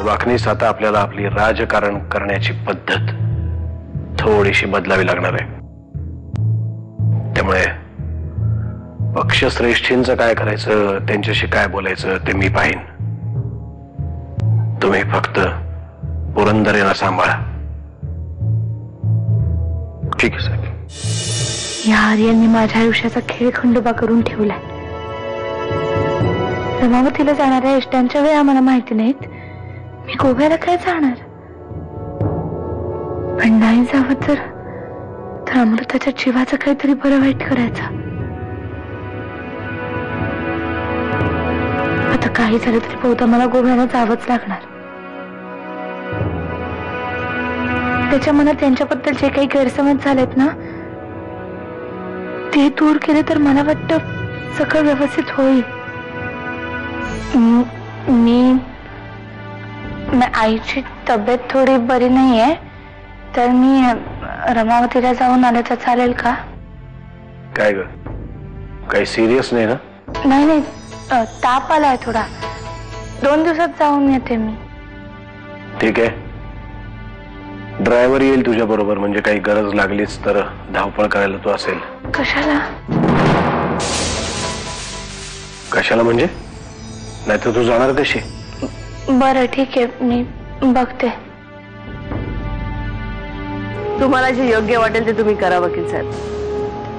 वाखनीस आता आपल्याला आपली राजकारण करण्याची पद्धत थोडीशी बदलावी लागणार आहे. त्यामुळे पक्षश्रेष्ठींचं काय करायचं, त्यांच्याशी काय बोलायचं ते मी पाहीन. तुम्ही फक्त पुरंदर यांना सांभाळा. ठीक आहे साहेब. या आर्यांनी माझ्या आयुष्याचा खेळ खंडोबा करून ठेवलाय. रमावतीला जाणाऱ्या एसट्यांच्या वेळा मला माहिती नाहीत. मी गोव्याला काय जाणार? पण नाही जावं तर अमृताच्या जीवाचं काहीतरी बरं वाईट करायचं. आता काही झालं तरी बहुधा मला गोव्याला जावंच लागणार. त्याच्या मनात त्यांच्याबद्दल जे काही गैरसमज झालेत ना, ते दूर केले तर मला वाटतं सगळं व्यवस्थित होईल. मी आईची तब्येत थोडी बरी नाहीये, तर मी रमावतीला जाऊन आलं तर चालेल का? काय ग, काही सिरियस नाही ना? नाही, ताप आलाय थोडा. 2 दिवसात जाऊन येते मी. ठीक आहे. ड्रायव्हर येईल तुझ्या बरोबर, म्हणजे काही गरज लागलीच तर धावपळ करायला तू असेल. कशाला? कशाला म्हणजे? नाही तर तू जाणार कशी? बरं ठीक आहे, मी बघते. तुम्हाला जे योग्य वाटेल ते तुम्ही करा वकील साहेब,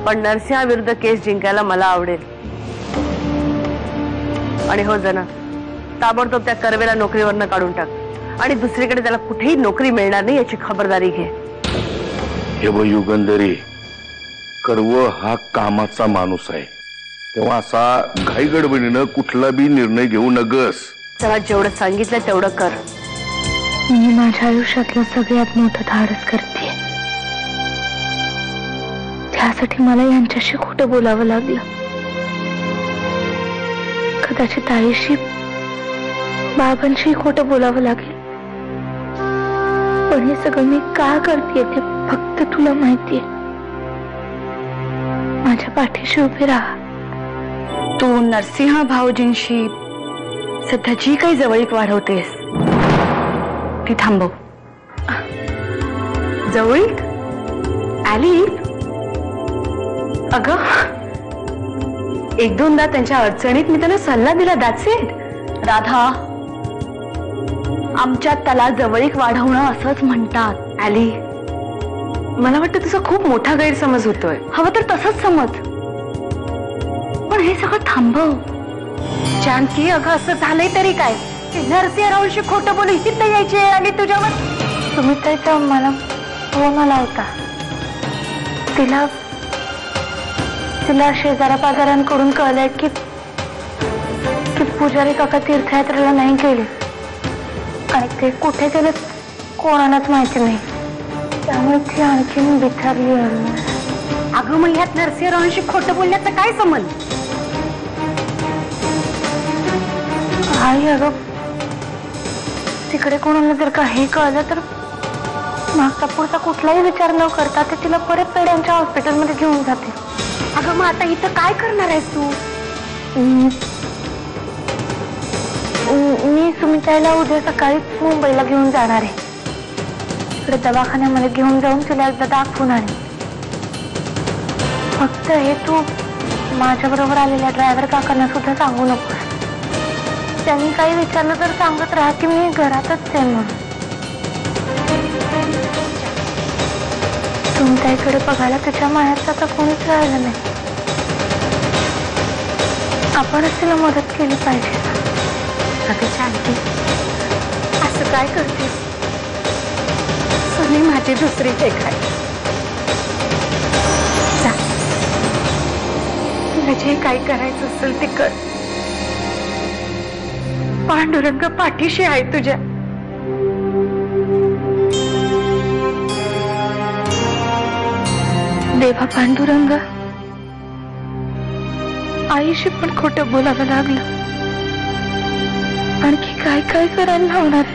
पण नरसिंहा विरुद्ध केस जिंकायला मला आवडेल. आणि हो जना, ताबडतोब त्या कर्वेला नोकरीवरनं काढून टाक आणि दुसरीकडे त्याला कुठेही नोकरी मिळणार नाही याची खबरदारी घे. हे व युगंधरी, कर्व हा कामाचा माणूस आहे, तेव्हा असा घाई गडबडीनं कुठला बी निर्णय घेऊ नगस. त्याला जेवढं सांगितलं तेवढं कर. मी माझ्या आयुष्यातलं सगळ्यात मोठं धाडस करते. त्यासाठी मला यांच्याशी खोटं बोलावं लागलं. कदाचित आईशी बाबांशी खोटं बोलावं लागेल, पण हे सगळं मी का करते ते फक्त तुला माहितीये. माझ्या पाठीशी उभे राहा. तू नरसिंह भाऊजींशी सध्या जी काही जवळीक वाढवतेस ती थांबव. जवळीक आली? अगं, 1-2दा त्यांच्या अडचणीत मी त्यांना सल्ला दिला. That's it. राधा, आमच्यात त्याला जवळीक वाढवणं असंच म्हणतात. आली, मला वाटतं तुझा खूप मोठा गैरसमज होतोय. हवं तर तसंच समज, पण हे सगळं थांबव. जानकी, अगं असं झालंय तरी काय? नरसिंहरावांशी खोटं बोलू हित यायची आणि तुझ्यावर. तुम्ही त्याचा मला फोन आला होता. तिला शेजाऱ्या पाजाऱ्यांकडून कळलंय की पुजारी काका तीर्थयात्रेला नाही गेले आणि ते कुठे गेले कोणालाच माहिती नाही. त्यामुळे ती आणखीन बिथरली. अगं, मग ह्यात नरसिंहरावांशी खोटं बोलण्याचा काय संबंध? आई, अगं तिकडे कोणाला जर काही कळलं तर मागचा पुढचा कुठलाही विचार न करता ते तिला परत पेड्यांच्या हॉस्पिटलमध्ये घेऊन जाते. अगं, मग आता इथं काय करणार आहेस तू? मी सुमिताला उद्या सकाळीच मुंबईला घेऊन जाणार आहे. तिकडे दवाखान्यामध्ये घेऊन जाऊन तिला एकदा दाखवून आणेन. फक्त हे तू माझ्या बरोबर आलेल्या ड्रायव्हर काकांना सुद्धा सांगू नकोस. त्यांनी काही विचारलं तर सांगत राहा की मी घरातच आहे म्हणून. सुमिताईकडे बघायला तिच्या माहेरचा तर कोणीच राहिलं नाही. आपणच तिला मदत केली पाहिजे. अगं शांती, असं काय करतेस? सगळी माझी दुसरी टेक आहे. जा, तुला जे काय करायचं असेल ते कर. पांडुरंग पाठीशी आहे तुझ्या. देवा पांडुरंग, आईशी पण खोटं बोलावं लागलं. आणखी काय काय करायला लावणार?